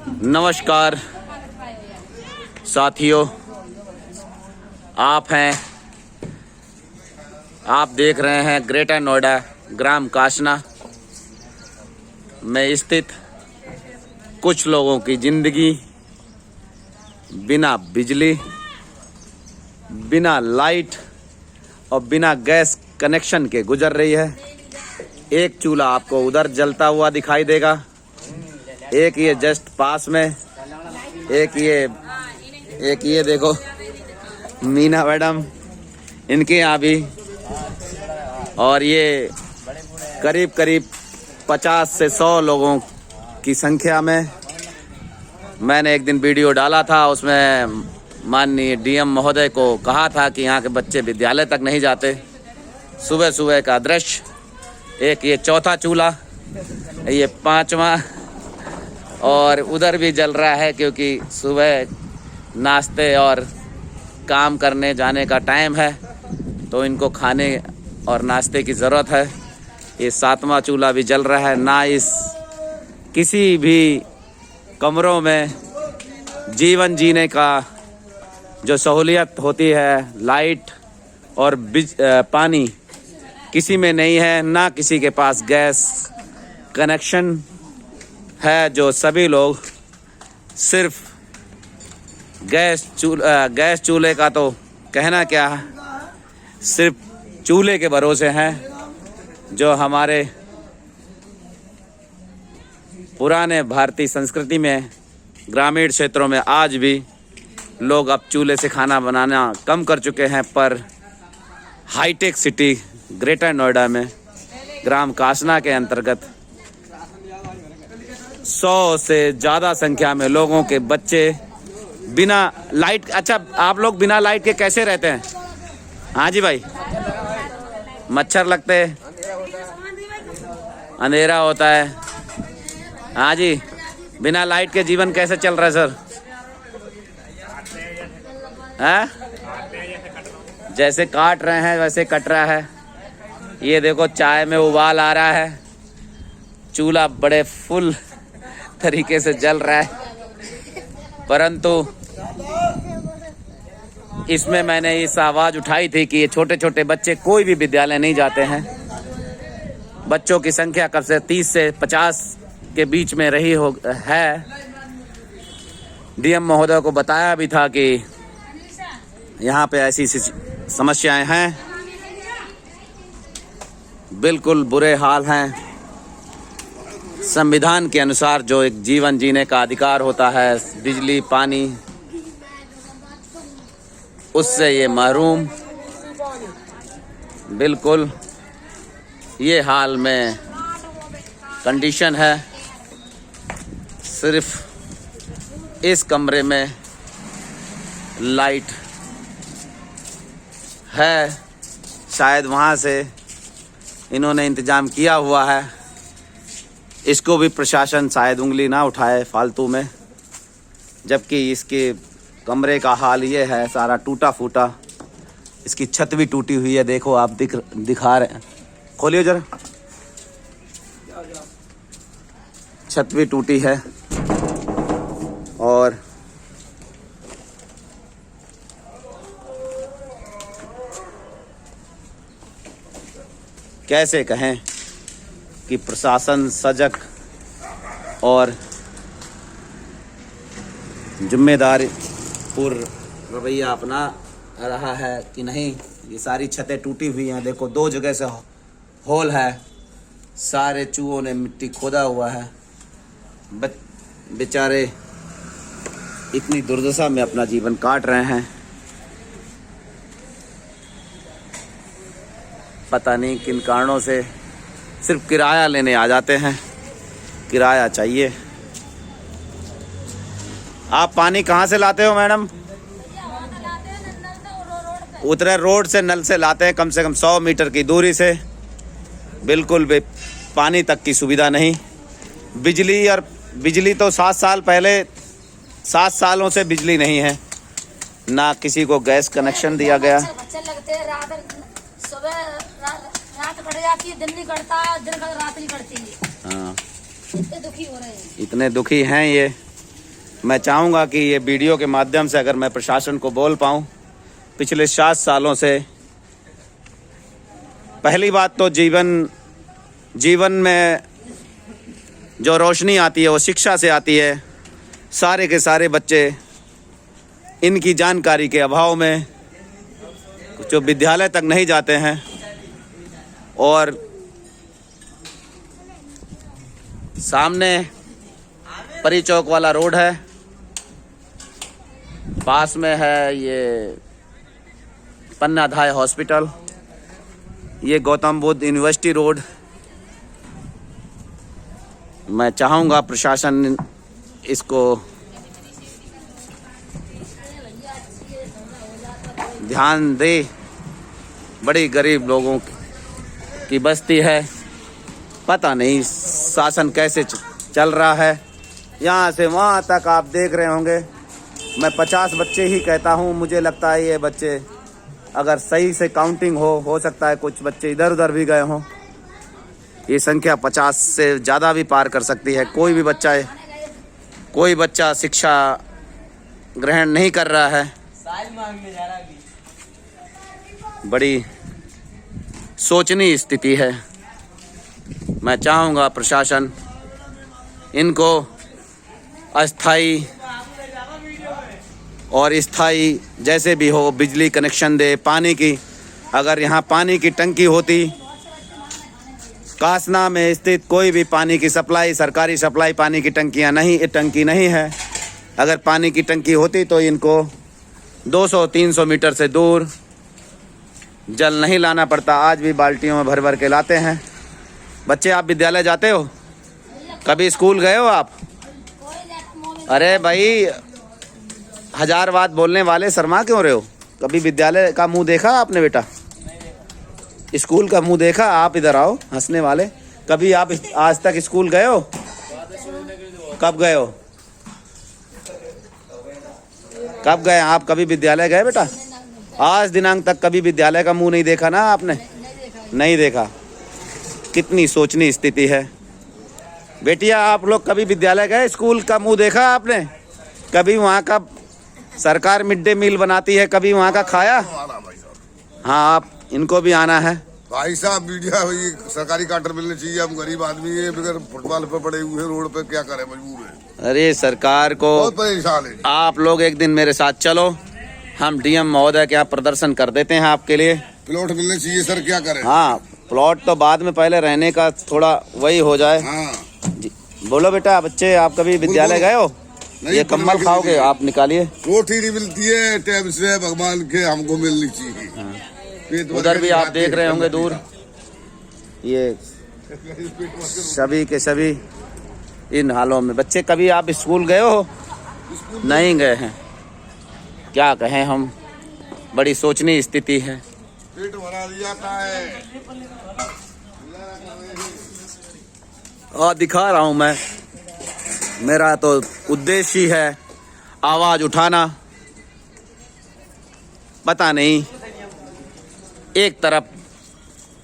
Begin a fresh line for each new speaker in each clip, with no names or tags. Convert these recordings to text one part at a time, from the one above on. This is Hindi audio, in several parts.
नमस्कार साथियों, आप देख रहे हैं ग्रेटर नोएडा ग्राम कासना में स्थित कुछ लोगों की ज़िंदगी बिना बिजली, बिना लाइट और बिना गैस कनेक्शन के गुजर रही है। एक चूल्हा आपको उधर जलता हुआ दिखाई देगा, एक ये जस्ट पास में, एक ये देखो मीना मैडम, इनके यहाँ भी, और ये करीब 50 से 100 लोगों की संख्या में। मैंने एक दिन वीडियो डाला था, उसमें माननीय डीएम महोदय को कहा था कि यहाँ के बच्चे विद्यालय तक नहीं जाते। सुबह सुबह का दृश्य, एक ये चौथा चूल्हा, ये पांचवा, और उधर भी जल रहा है क्योंकि सुबह नाश्ते और काम करने जाने का टाइम है, तो इनको खाने और नाश्ते की ज़रूरत है। ये सातवां चूल्हा भी जल रहा है। ना इस किसी भी कमरों में जीवन जीने का जो सहूलियत होती है, लाइट और पानी किसी में नहीं है। ना किसी के पास गैस कनेक्शन है, जो सभी लोग सिर्फ गैस चूल्हे का तो कहना क्या है, सिर्फ चूल्हे के भरोसे हैं। जो हमारे पुराने भारतीय संस्कृति में ग्रामीण क्षेत्रों में आज भी लोग अब चूल्हे से खाना बनाना कम कर चुके हैं, पर हाईटेक सिटी ग्रेटर नोएडा में ग्राम कासना के अंतर्गत 100 से ज़्यादा संख्या में लोगों के बच्चे बिना लाइट। अच्छा, आप लोग बिना लाइट के कैसे रहते हैं? हाँ जी भाई, मच्छर लगते, अंधेरा होता है। हाँ जी, बिना लाइट के जीवन कैसे चल रहा है सर? हैं? जैसे काट रहे हैं वैसे कट रहा है। ये देखो चाय में उबाल आ रहा है, चूल्हा बड़े फुल तरीके से जल रहा है, परंतु इसमें मैंने इस आवाज़ उठाई थी कि ये छोटे छोटे बच्चे कोई भी विद्यालय नहीं जाते हैं। बच्चों की संख्या कब से 30 से 50 के बीच में रही है। डीएम महोदय को बताया भी था कि यहाँ पे ऐसी समस्याएं हैं, बिल्कुल बुरे हाल हैं। संविधान के अनुसार जो एक जीवन जीने का अधिकार होता है, बिजली पानी, उससे ये महरूम। बिल्कुल ये हाल में कंडीशन है। सिर्फ इस कमरे में लाइट है, शायद वहाँ से इन्होंने इंतज़ाम किया हुआ है। इसको भी प्रशासन शायद उंगली ना उठाए फालतू में, जबकि इसके कमरे का हाल ये है, सारा टूटा फूटा। इसकी छत भी टूटी हुई है, देखो आप दिखा रहे हैं, खोलिए जरा, छत भी टूटी है। और कैसे कहें कि प्रशासन सजग और जिम्मेदारीपूर्ण रवैया अपना रहा है कि नहीं। ये सारी छतें टूटी हुई हैं, देखो 2 जगह से होल है, सारे चूहों ने मिट्टी खोदा हुआ है। बेचारे इतनी दुर्दशा में अपना जीवन काट रहे हैं। पता नहीं किन कारणों से सिर्फ किराया लेने आ जाते हैं, किराया चाहिए। आप पानी कहाँ से लाते हो मैडम? उतरे रोड से, नल से लाते हैं, कम से कम 100 मीटर की दूरी से। बिल्कुल भी पानी तक की सुविधा नहीं। बिजली तो 7 सालों से बिजली नहीं है। ना किसी को गैस कनेक्शन दिया गया।
रात कट जाती है, दिन नहीं कटता, दिन का रात नहीं कटती है।
हाँ,
इतने दुखी हो रहे हैं,
इतने दुखी हैं ये। मैं चाहूँगा कि ये वीडियो के माध्यम से अगर मैं प्रशासन को बोल पाऊँ, पिछले 7 सालों से पहली बात तो जीवन में जो रोशनी आती है वो शिक्षा से आती है। सारे के सारे बच्चे इनकी जानकारी के अभाव में जो विद्यालय तक नहीं जाते हैं, और सामने परी चौक वाला रोड है, पास में है ये पन्नाधाय हॉस्पिटल, ये गौतम बुद्ध यूनिवर्सिटी रोड। मैं चाहूँगा प्रशासन इसको ध्यान दे। बड़ी गरीब लोगों की बस्ती है, पता नहीं शासन कैसे चल रहा है। यहाँ से वहाँ तक आप देख रहे होंगे, मैं 50 बच्चे ही कहता हूँ। मुझे लगता है ये बच्चे अगर सही से काउंटिंग हो सकता है कुछ बच्चे इधर उधर भी गए हों। ये संख्या 50 से ज़्यादा भी पार कर सकती है। कोई बच्चा शिक्षा ग्रहण नहीं कर रहा है। बड़ी सोचनीय स्थिति है। मैं चाहूँगा प्रशासन इनको अस्थाई और स्थाई जैसे भी हो बिजली कनेक्शन दे। पानी की, अगर यहाँ पानी की टंकी होती, कासना में स्थित कोई भी पानी की सप्लाई, सरकारी सप्लाई पानी की टंकी नहीं है। अगर पानी की टंकी होती तो इनको 200-300 मीटर से दूर जल नहीं लाना पड़ता। आज भी बाल्टियों में भर भर के लाते हैं। बच्चे, आप विद्यालय जाते हो? कभी स्कूल गए हो आप? अरे भाई, 1000 बात बोलने वाले शर्मा क्यों रहे हो? कभी विद्यालय का मुंह देखा आपने बेटा? स्कूल का मुंह देखा? आप इधर आओ, हंसने वाले। कभी आप आज तक स्कूल गए हो? कब गए हो? कब गए आप? कभी विद्यालय गए बेटा? आज दिनांक तक कभी विद्यालय का मुंह नहीं देखा ना आपने? नहीं देखा। कितनी सोचनीय स्थिति है। बेटिया, आप लोग कभी विद्यालय गए? स्कूल का मुंह देखा आपने? कभी वहाँ का सरकार मिड डे मील बनाती है, कभी वहाँ का खाया? हाँ, आप इनको भी आना है।
भाई साहब, मीडिया सरकारी क्वार्टर मिलने चाहिए। हम गरीब आदमी है, बगैर फुटबॉल पे पड़े हुए रोड पे, क्या करें, मजबूर है।
अरे सरकार को
बहुत परेशान है।
आप लोग एक दिन मेरे साथ चलो, हम डीएम महोदय के यहाँ प्रदर्शन कर देते हैं आपके लिए।
प्लॉट मिलने चाहिए सर, क्या करें।
हाँ, प्लॉट तो बाद में, पहले रहने का थोड़ा वही हो जाए।
हाँ।
बोलो बेटा, बच्चे आप कभी विद्यालय गए हो? ये कम्बल खाओगे आप? निकालिए।
रोटी नहीं मिलती है टाइम से, भगवान के हमको मिलनी चाहिए।
उधर भी आप देख रहे होंगे दूर, ये सभी के सभी इन हालों में। बच्चे, कभी आप स्कूल गए हो? नहीं गए हैं। क्या कहें हम, बड़ी सोचनीय स्थिति है।
पेट भरा दिया है।
और दिखा रहा हूं मैं, मेरा तो उद्देश्य ही है आवाज उठाना। पता नहीं, एक तरफ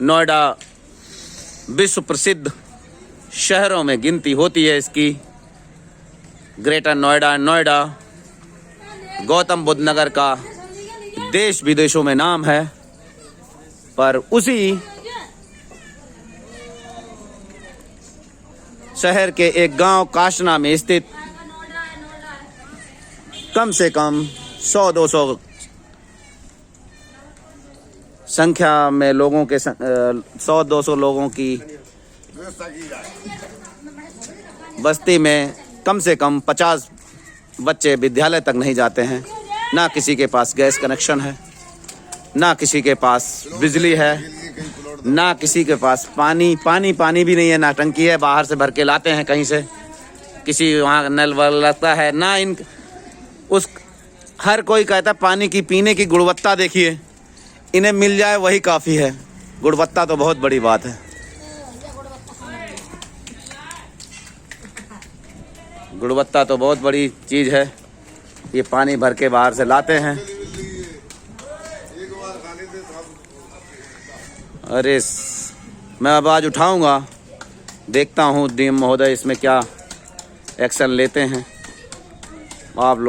नोएडा विश्व प्रसिद्ध शहरों में गिनती होती है इसकी, ग्रेटर नोएडा गौतम बुद्ध नगर का देश विदेशों में नाम है, पर उसी शहर के एक गांव काशना में स्थित कम से कम 100-200 संख्या में लोगों के 100-200 लोगों की बस्ती में कम से कम 50 बच्चे विद्यालय तक नहीं जाते हैं। ना किसी के पास गैस कनेक्शन है, ना किसी के पास बिजली है, ना किसी के पास पानी भी नहीं है, ना टंकी है, बाहर से भर के लाते हैं कहीं से, किसी वहाँ नल वल लगता है ना। हर कोई कहता है पानी की पीने की गुणवत्ता देखिए, इन्हें मिल जाए वही काफ़ी है। गुणवत्ता तो बहुत बड़ी बात है। गुणवत्ता तो बहुत बड़ी चीज़ है। ये पानी भर के बाहर से लाते हैं। अरे मैं आवाज़ उठाऊंगा, देखता हूँ डीएम महोदय इसमें क्या एक्शन लेते हैं। आप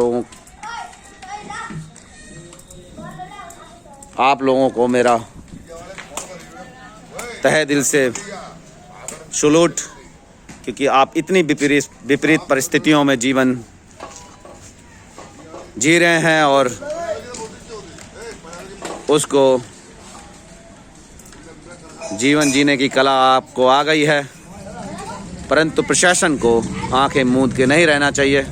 लोगों को मेरा तहे दिल से सैल्यूट, क्योंकि आप इतनी विपरीत परिस्थितियों में जीवन जी रहे हैं और उसको जीवन जीने की कला आपको आ गई है। परंतु प्रशासन को आंखें मूंद के नहीं रहना चाहिए।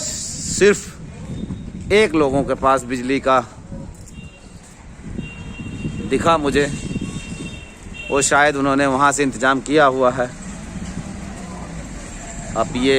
सिर्फ एक लोगों के पास बिजली का दिखा मुझे, वो शायद उन्होंने वहाँ से इंतज़ाम किया हुआ है। अब ये